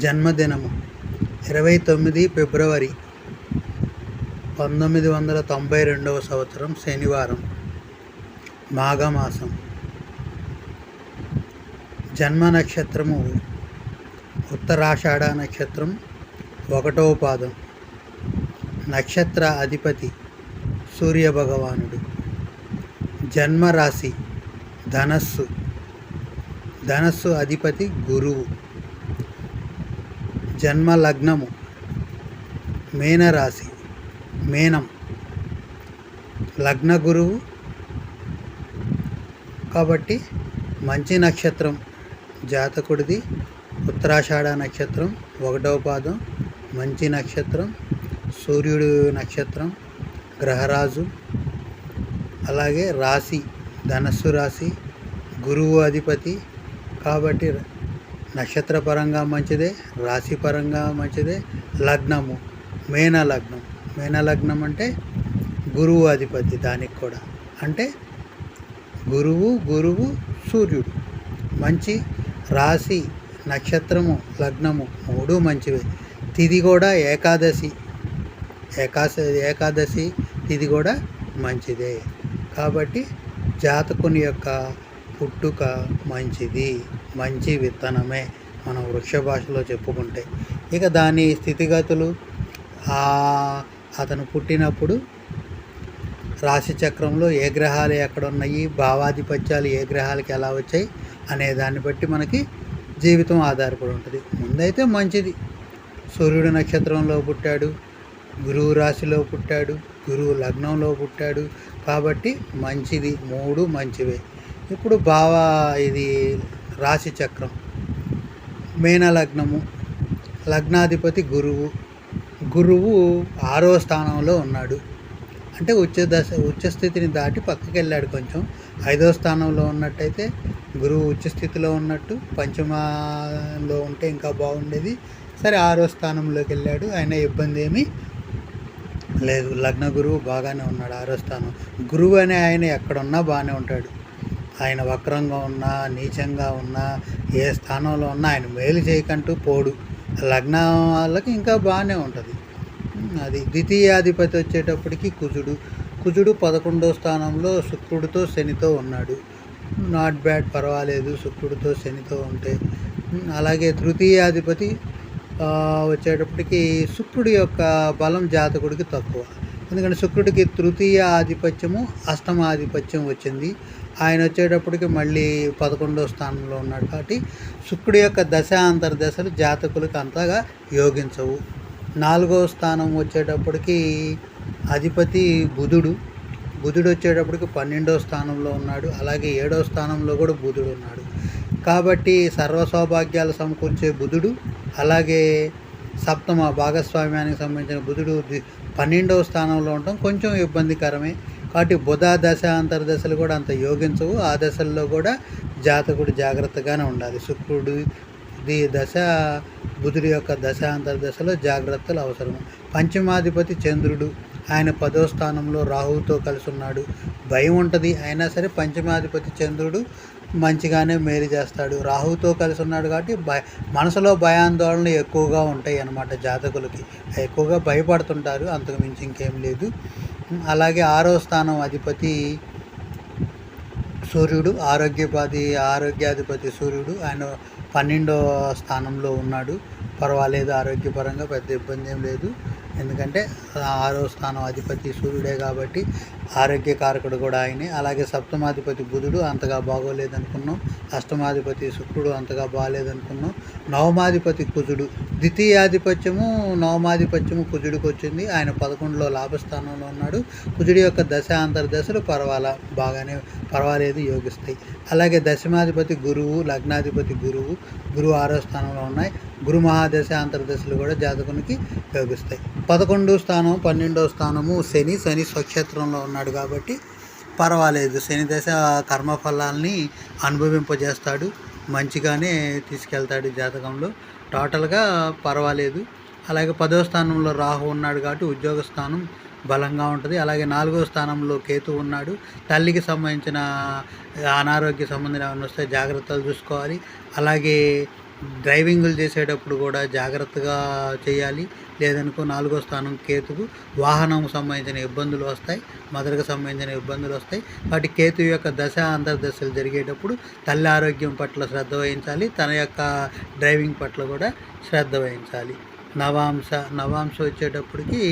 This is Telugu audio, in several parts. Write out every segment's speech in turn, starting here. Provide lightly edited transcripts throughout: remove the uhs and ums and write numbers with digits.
జన్మదినము 29 ఫిబ్రవరి 1992 సంవత్సరం శనివారం మాఘమాసం. జన్మ నక్షత్రము ఉత్తరాషాఢ నక్షత్రం 1వ పాదం. నక్షత్ర అధిపతి సూర్యభగవానుడు. జన్మరాశి ధనస్సు. ధనస్సు అధిపతి గురువు. జన్మ లగ్నము మీనరాశి, మీనం. లగ్న గురువు కాబట్టి మంచి నక్షత్రం జాతకుడిది. ఉత్తరాషాఢ నక్షత్రం 1వ పాదం, మంచి నక్షత్రం. సూర్యుడు నక్షత్రం, గ్రహరాజు. అలాగే రాశి ధనస్సు రాశి, గురువు అధిపతి కాబట్టి నక్షత్రపరంగా మంచిదే, రాశిపరంగా మంచిదే. లగ్నము మీన లగ్నం. మీన లగ్నం అంటే గురువు అధిపతి దానికి కూడా. అంటే గురువు సూర్యుడు మంచి. రాశి నక్షత్రము లగ్నము 3 మంచివే. తిథి కూడా ఏకాదశి తిథి కూడా మంచిదే. కాబట్టి జాతకుని యొక్క పుట్టుక మంచిది, మంచి విత్తనమే మనం వృక్ష భాషలో చెప్పుకుంటే. ఇక దాని స్థితిగతులు, అతను పుట్టినప్పుడు రాశి చక్రంలో ఏ గ్రహాలు ఎక్కడ ఉన్నాయి, భావాధిపత్యాలు ఏ గ్రహాలకి ఎలా వచ్చాయి అనే దాన్ని బట్టి మనకి జీవితం ఆధారపడి ఉంటుంది. ముందైతే మంచిది. సూర్యుడు నక్షత్రంలో పుట్టాడు, గురువు రాశిలో పుట్టాడు, గురువు లగ్నంలో పుట్టాడు కాబట్టి మంచిది. 3 మంచివే. ఇప్పుడు ఇది రాశి చక్రం. మీన లగ్నము, లగ్నాధిపతి గురువు 6వ స్థానంలో ఉన్నాడు. అంటే ఉచ్చస్థితిని దాటి పక్కకి వెళ్ళాడు కొంచెం. 5వ స్థానంలో ఉన్నట్టయితే గురువు ఉచ్చస్థితిలో ఉన్నట్టు. పంచమంలో ఉంటే ఇంకా బాగుండేది. సరే 6వ స్థానంలోకి వెళ్ళాడు, అయినా ఇబ్బంది ఏమీ లేదు. లగ్న గురువు బాగానే ఉన్నాడు 6వ స్థానం. గురువు అనే ఆయన ఎక్కడున్నా బాగానే ఉంటాడు. ఆయన వక్రంగా ఉన్నా, నీచంగా ఉన్నా, ఏ స్థానంలో ఉన్నా ఆయన మేలు చేయకంటూ పోడు. లగ్నం వాళ్ళకి ఇంకా బాగానే ఉంటుంది. అది ద్వితీయాధిపతి వచ్చేటప్పటికి కుజుడు 11వ స్థానంలో శుక్రుడితో శనితో ఉన్నాడు. నాట్ బ్యాడ్, పర్వాలేదు శుక్రుడితో శనితో ఉంటే. అలాగే తృతీయాధిపతి వచ్చేటప్పటికి శుక్రుడి యొక్క బలం జాతకుడికి తక్కువ. ఎందుకంటే శుక్రుడికి తృతీయ ఆధిపత్యము, అష్టమాధిపత్యం వచ్చింది. ఆయన వచ్చేటప్పటికి మళ్ళీ 11వ స్థానంలో ఉన్నాడు. కాబట్టి శుక్రుడి యొక్క దశలు జాతకులకు అంతగా యోగించవు. 4వ స్థానం వచ్చేటప్పటికి అధిపతి బుధుడు వచ్చేటప్పటికి 12వ స్థానంలో ఉన్నాడు. అలాగే 7వ స్థానంలో కూడా బుధుడు ఉన్నాడు. కాబట్టి సర్వ సౌభాగ్యాలు సమకూర్చే బుధుడు, అలాగే సప్తమ భాగస్వామ్యానికి సంబంధించిన బుధుడు 12వ స్థానంలో ఉండటం కొంచెం ఇబ్బందికరమే. కాబట్టి బుధ అంతర్దశలు కూడా అంత యోగించవు. ఆ దశల్లో కూడా జాతకుడు జాగ్రత్తగానే ఉండాలి. శుక్రుడి దశ, బుధుడి యొక్క అంతర్దశలో జాగ్రత్తలు అవసరం. పంచమాధిపతి చంద్రుడు, ఆయన 10వ స్థానంలో రాహువుతో కలిసి ఉన్నాడు. భయం ఉంటుంది, అయినా సరే పంచమాధిపతి చంద్రుడు మంచిగానే మేలు చేస్తాడు. రాహువుతో కలిసి ఉన్నాడు కాబట్టి మనసులో భయాందోళనలు ఎక్కువగా ఉంటాయి అన్నమాట జాతకులకి. ఎక్కువగా భయపడుతుంటారు, అంతకు మించి ఇంకేం లేదు. అలాగే 6వ స్థానం అధిపతి సూర్యుడు, ఆరోగ్యాధిపతి సూర్యుడు, ఆయన 12వ స్థానంలో ఉన్నాడు. పర్వాలేదు, ఆరోగ్యపరంగా పెద్ద ఇబ్బంది ఏం లేదు. ఎందుకంటే 6వ స్థానం అధిపతి సూర్యుడే కాబట్టి ఆరోగ్యకారకుడు కూడా ఆయనే. అలాగే సప్తమాధిపతి బుధుడు అంతగా బాగోలేదనుకున్నాం. అష్టమాధిపతి శుక్రుడు అంతగా బాగాలేదనుకున్నాం. నవమాధిపతి కుజుడు, ద్వితీయాధిపత్యము నవమాధిపత్యము కుజుడికి వచ్చింది. ఆయన 11లో లాభస్థానంలో ఉన్నాడు. కుజుడి యొక్క అంతర్దశలు పర్వాలేదు, యోగిస్తాయి. అలాగే దశమాధిపతి గురువు, లగ్నాధిపతి గురువు 6వ స్థానంలో ఉన్నాయి. గురు మహాదశ అంతర్దశలు కూడా జాతకునికి యోగిస్తాయి. 11వ స్థానం 12వ స్థానము శని స్వక్షేత్రంలో ఉన్నాడు కాబట్టి పర్వాలేదు. శని దశ కర్మఫలాల్ని అనుభవింపజేస్తాడు, మంచిగానే తీసుకెళ్తాడు జాతకంలో. టోటల్గా పర్వాలేదు. అలాగే 10వ స్థానంలో రాహు ఉన్నాడు కాబట్టి ఉద్యోగ స్థానం బలంగా ఉంటుంది. అలాగే 4వ స్థానంలో కేతు ఉన్నాడు. తల్లికి సంబంధించిన అనారోగ్య సంబంధించిన ఏమైనా వస్తే జాగ్రత్తలు చూసుకోవాలి. అలాగే డ్రైవింగులు చేసేటప్పుడు కూడా జాగ్రత్తగా చేయాలి. లేదనుకో 4వ స్థానం కేతువు వాహనం సంబంధించిన ఇబ్బందులు వస్తాయి, మదర్‌కు సంబంధించిన ఇబ్బందులు వస్తాయి. కాబట్టి కేతువు యొక్క దశ, అంతర్దశలు జరిగేటప్పుడు తల్లి ఆరోగ్యం పట్ల శ్రద్ధ వహించాలి. తన యొక్క డ్రైవింగ్ పట్ల కూడా శ్రద్ధ వహించాలి. నవాంశ వచ్చేటప్పటికి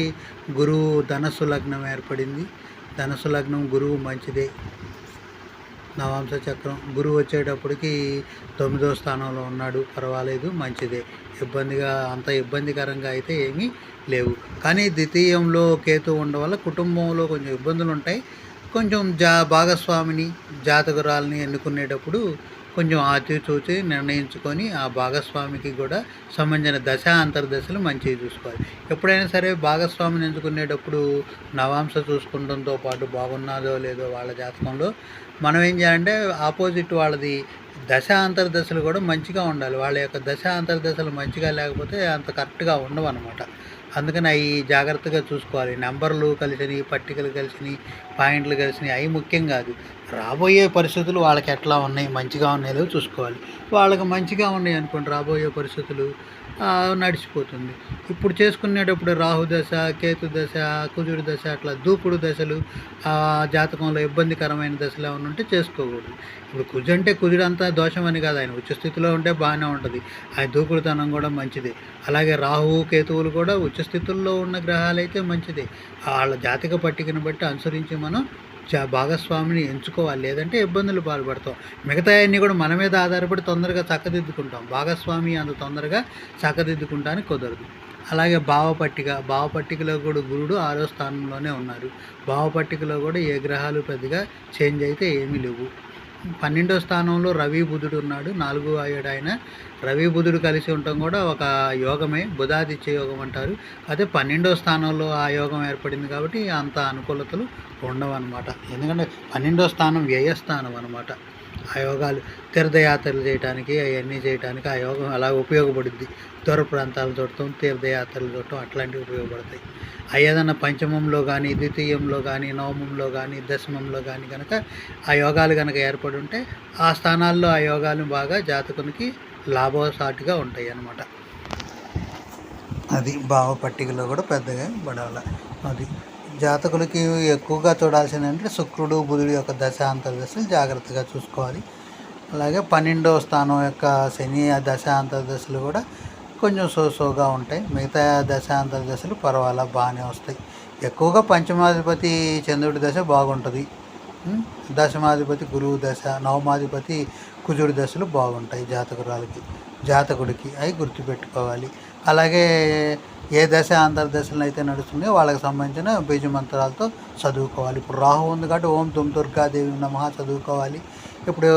గురువు ధనస్సు లగ్నం ఏర్పడింది. ధనస్సు లగ్నం గురువు మంచిదే. నవాంశ చక్రం గురువు వచ్చేటప్పటికి 9వ స్థానంలో ఉన్నాడు, పర్వాలేదు, మంచిదే. అంత ఇబ్బందికరంగా అయితే ఏమీ లేవు. కానీ ద్వితీయంలో కేతు ఉండడం వల్ల కుటుంబంలో కొంచెం ఇబ్బందులు ఉంటాయి. కొంచెం భాగస్వామిని, జాతకురాలని ఎన్నుకునేటప్పుడు కొంచెం ఆచితూచి నిర్ణయించుకొని ఆ భాగస్వామికి కూడా సంబంధించిన దశ, అంతర్దశలు మంచిగా చూసుకోవాలి. ఎప్పుడైనా సరే భాగస్వామిని ఎంచుకునేటప్పుడు నవాంశ చూసుకుంటంతో పాటు బాగున్నదో లేదో వాళ్ళ జాతకంలో మనం ఏం చేయాలంటే ఆపోజిట్ వాళ్ళది దశ, అంతర్దశలు కూడా మంచిగా ఉండాలి. వాళ్ళ యొక్క దశ, అంతర్దశలు మంచిగా లేకపోతే అంత కరెక్ట్గా ఉండవు అన్నమాట. అందుకని అవి జాగ్రత్తగా చూసుకోవాలి. నెంబర్లు కలిసినాయి, పట్టికలు కలిసినాయి, పాయింట్లు కలిసినాయి, అవి ముఖ్యం కాదు. రాబోయే పరిస్థితులు వాళ్ళకి ఎట్లా ఉన్నాయి, మంచిగా ఉన్నాయో చూసుకోవాలి. వాళ్ళకి మంచిగా ఉన్నాయి అనుకోండి, రాబోయే పరిస్థితులు నడిచిపోతుంది. ఇప్పుడు చేసుకునేటప్పుడు రాహు దశ, కేతు దశ, కుజుడి దశ, అట్లా దూకుడు దశలు, జాతకంలో ఇబ్బందికరమైన దశలు ఏమైనా ఉంటే చేసుకోకూడదు. ఇప్పుడు కుజు అంటే కుజుడు అంతా దోషం అని కాదు, ఆయన ఉచ్చ స్థితిలో ఉంటే బాగానే ఉంటుంది. ఆయన దూకుడుతనం కూడా మంచిదే. అలాగే రాహు, కేతువులు కూడా ఉచ్చ స్థితుల్లో ఉన్న గ్రహాలు అయితే మంచిదే. వాళ్ళ జాతక పట్టికను బట్టి అనుసరించి మనం భాగస్వామిని ఎంచుకోవాలి. లేదంటే ఇబ్బందులు పాల్పడతాం. మిగతా అన్నీ కూడా మన మీద ఆధారపడి తొందరగా చక్కదిద్దుకుంటాం. భాగస్వామి అంత తొందరగా చక్కదిద్దుకుంటానికి కుదరదు. అలాగే భావపట్టికలో కూడా గురుడు 6వ స్థానంలోనే ఉన్నారు. భావపట్టికలో కూడా ఏ గ్రహాలు పెద్దగా చేంజ్ అయితే ఏమీ లేవు. 12వ స్థానంలో రవి, బుధుడు ఉన్నాడు. 4, 7 ఆయన రవి, బుధుడు కలిసి ఉండటం కూడా ఒక యోగమే, బుధాదిత్య యోగం అంటారు. అదే 12వ స్థానంలో ఆ యోగం ఏర్పడింది కాబట్టి అంత అనుకూలతలు ఉండవు అనమాట. ఎందుకంటే 12వ స్థానం వ్యయస్థానం అనమాట. ఆ యోగాలు తీర్థయాత్రలు చేయడానికి, అవన్నీ చేయడానికి ఆ యోగం అలా ఉపయోగపడుద్ది. దూర ప్రాంతాలు చూడటం, తీర్థయాత్రలు చూడటం అట్లాంటివి ఉపయోగపడతాయి. ఏదైనా పంచమంలో కానీ, ద్వితీయంలో కానీ, నవమంలో కానీ, దశమంలో కానీ కనుక ఆ యోగాలు కనుక ఏర్పడి ఉంటే ఆ స్థానాల్లో ఆ యోగాలు బాగా జాతకునికి లాభసాటిగా ఉంటాయి అన్నమాట. అది భావపట్టికలో కూడా పెద్దగా పడాలి. అది జాతకులకి ఎక్కువగా చూడాల్సిందంటే శుక్రుడు, బుధుడు యొక్క దశ, అంతర్దశలు జాగ్రత్తగా చూసుకోవాలి. అలాగే 12వ స్థానం యొక్క శని దశ, అంతర్దశలు కూడా కొంచెం సోగా ఉంటాయి. మిగతా దశ, అంతర్దశలు పర్వాలా బాగానే వస్తాయి. ఎక్కువగా పంచమాధిపతి చంద్రుడి దశ బాగుంటుంది. దశమాధిపతి గురువు దశ, నవమాధిపతి కుజుడి దశలు బాగుంటాయి జాతకుడికి. అవి గుర్తుపెట్టుకోవాలి. అలాగే ఏ దశ, అంతర్దశలు అయితే నడుస్తున్నాయో వాళ్ళకి సంబంధించిన బీజ మంత్రాలతో చదువుకోవాలి. ఇప్పుడు రాహు ఉంది కాబట్టి ఓం దుమ్ దుర్గాదేవి నమః చదువుకోవాలి. ఇప్పుడు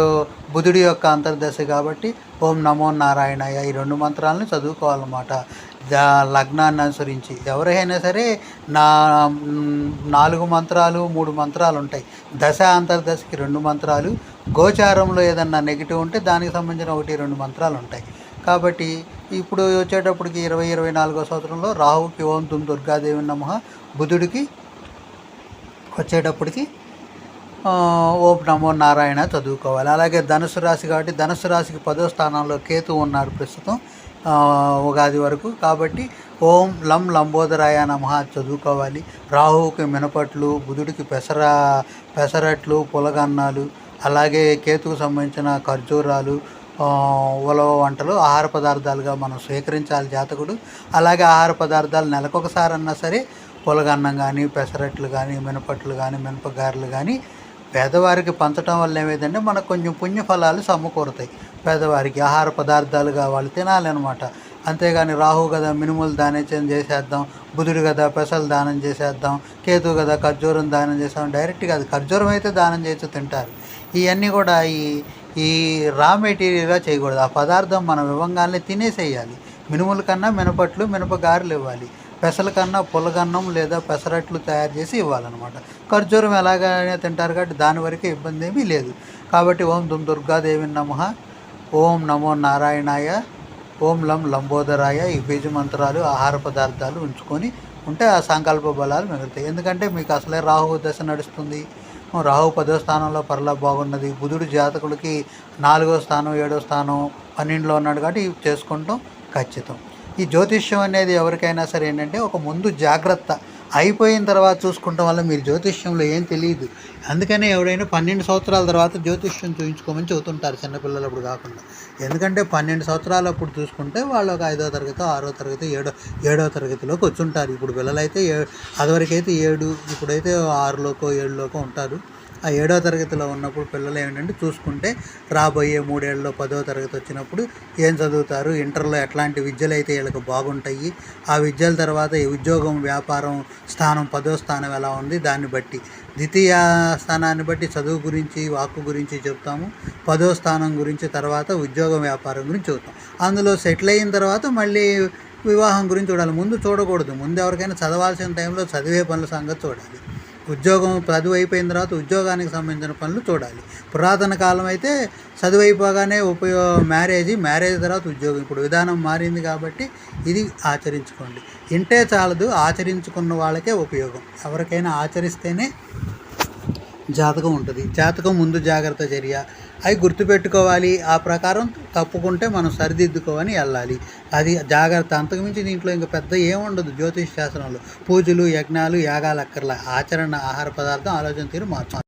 బుధుడి యొక్క అంతర్దశ కాబట్టి ఓం నమో నారాయణాయ, ఈ 2 మంత్రాలను చదువుకోవాలన్నమాట. లగ్నాన్ని అనుసరించి ఎవరైనా సరే 4 మంత్రాలు, 3 మంత్రాలు ఉంటాయి. దశ, అంతర్దశకి 2 మంత్రాలు, గోచారంలో ఏదన్నా నెగిటివ్ ఉంటే దానికి సంబంధించిన 1, 2 మంత్రాలు ఉంటాయి. కాబట్టి ఇప్పుడు వచ్చేటప్పటికి 24వ సంవత్సరంలో రాహుకి ఓం దుమ్ దుర్గాదేవి నమః, బుధుడికి వచ్చేటప్పటికి ఓం నమో నారాయణ చదువుకోవాలి. అలాగే ధనుసు రాశి కాబట్టి ధనుసు రాశికి 10వ స్థానంలో కేతు ఉన్నాడు ప్రస్తుతం ఉగాది వరకు. కాబట్టి ఓం లం లంబోదరాయ నమః చదువుకోవాలి. రాహువుకి మినపట్లు, బుధుడికి పెసరట్లు, పులగన్నాలు, అలాగే కేతుకు సంబంధించిన ఖర్జూరాలు, ఉలవ వంటలు ఆహార పదార్థాలుగా మనం స్వీకరించాలి జాతకుడు. అలాగే ఆహార పదార్థాలు నెలకొకసారి అన్నా సరే పులగన్నం కానీ, పెసరట్లు కానీ, మినపట్లు కానీ, మినపగారెలు కానీ పేదవారికి పంచడం వల్ల ఏమైందంటే మనకు కొంచెం పుణ్యఫలాలు సమకూరుతాయి. పేదవారికి ఆహార పదార్థాలుగా వాళ్ళు తినాలన్నమాట. అంతేగాని రాహు కదా మినుములు దానం చేసేద్దాం, బుధుడు కదా పెసలు దానం చేసేద్దాం, కేతు కదా ఖర్జూరం దానం చేస్తాం, డైరెక్ట్గా అది ఖర్జూరం అయితే దానం చేసి తింటారు. ఇవన్నీ కూడా ఈ రా మెటీరియల్గా చేయకూడదు. ఆ పదార్థం మనం ఇవ్వగానే తినేసేయాలి. మినుముల కన్నా మినపట్లు, మినపగారెలు ఇవ్వాలి. పెసల కన్నా పులగన్నం లేదా పెసరట్లు తయారు చేసి ఇవ్వాలన్నమాట. ఖర్జూరం ఎలాగైనా తింటారు కాబట్టి దాని వరకే ఇబ్బంది ఏమీ లేదు. కాబట్టి ఓం దుమ్ దుర్గాదేవి నమః, ఓం నమో నారాయణాయ, ఓం లం లంబోదరాయ, ఈ బీజ మంత్రాలు ఆహార పదార్థాలు ఉంచుకొని ఉంటే ఆ సంకల్ప బలాలు మిగులుతాయి. ఎందుకంటే మీకు అసలే రాహు దశ నడుస్తుంది. రాహు 10వ స్థానంలో పరలా బాగున్నది. బుధుడు జాతకులకి 4వ స్థానం, 7వ స్థానం, 12లో ఉన్నాడు కాబట్టి ఇవి చేసుకుంటాం ఖచ్చితం. ఈ జ్యోతిష్యం అనేది ఎవరికైనా సరే ఏంటంటే ఒక ముందు జాగ్రత్త, అయిపోయిన తర్వాత చూసుకుంటాం వల్ల మీరు జ్యోతిష్యంలో ఏం తెలియదు. అందుకనే ఎవరైనా 12 సంవత్సరాల తర్వాత జ్యోతిష్యం చూయించుకోమని చెబుతుంటారు చిన్నపిల్లలప్పుడు కాకుండా. ఎందుకంటే 12 సంవత్సరాలు అప్పుడు చూసుకుంటే వాళ్ళు ఒక 5వ తరగతి, 6వ తరగతి, 7వ తరగతిలోకి వచ్చుంటారు. ఇప్పుడు పిల్లలైతే అదివరకైతే 7, ఇప్పుడైతే 6లోకో 7లోకో ఉంటారు. ఆ 7వ తరగతిలో ఉన్నప్పుడు పిల్లలు ఏంటంటే చూసుకుంటే రాబోయే 3 ఏళ్ళలో 10వ తరగతి వచ్చినప్పుడు ఏం చదువుతారు, ఇంటర్లో ఎట్లాంటి విద్యలు అయితే వీళ్ళకి బాగుంటాయి, ఆ విద్యల తర్వాత ఈ ఉద్యోగం, వ్యాపారం స్థానం 10వ స్థానం ఎలా ఉంది దాన్ని బట్టి, ద్వితీయ స్థానాన్ని బట్టి చదువు గురించి, వాక్కు గురించి చెప్తాము. 10వ స్థానం గురించి తర్వాత ఉద్యోగం, వ్యాపారం గురించి చెబుతాం. అందులో సెటిల్ అయిన తర్వాత మళ్ళీ వివాహం గురించి చూడాలి. ముందు చూడకూడదు. ముందు ఎవరికైనా చదవాల్సిన టైంలో చదివే పనుల సంగతి చూడాలి. ఉద్యోగం చదువు అయిపోయిన తర్వాత ఉద్యోగానికి సంబంధించిన పనులు చూడాలి. పురాతన కాలం అయితే చదువు అయిపోగానే మ్యారేజ్ తర్వాత ఉద్యోగం. ఇప్పుడు విధానం మారింది కాబట్టి ఇది ఆచరించుకోండి. ఇంటే చాలదు, ఆచరించుకున్న వాళ్ళకే ఉపయోగం. ఎవరికైనా ఆచరిస్తేనే జాతకం ఉంటుంది. జాతకం ముందు జాగ్రత్త చర్య అవి గుర్తుపెట్టుకోవాలి. ఆ ప్రకారం తప్పుకుంటే మనం సరిదిద్దుకోవని వెళ్ళాలి. అది జాగ్రత్త. అంతకుమించి దీంట్లో ఇంకా పెద్ద ఏముండదు. జ్యోతిష్ శాస్త్రంలో పూజలు, యజ్ఞాలు, యాగాలు అక్కర్లా. ఆచరణ, ఆహార పదార్థం, ఆలోచన తీరు మార్చాలి.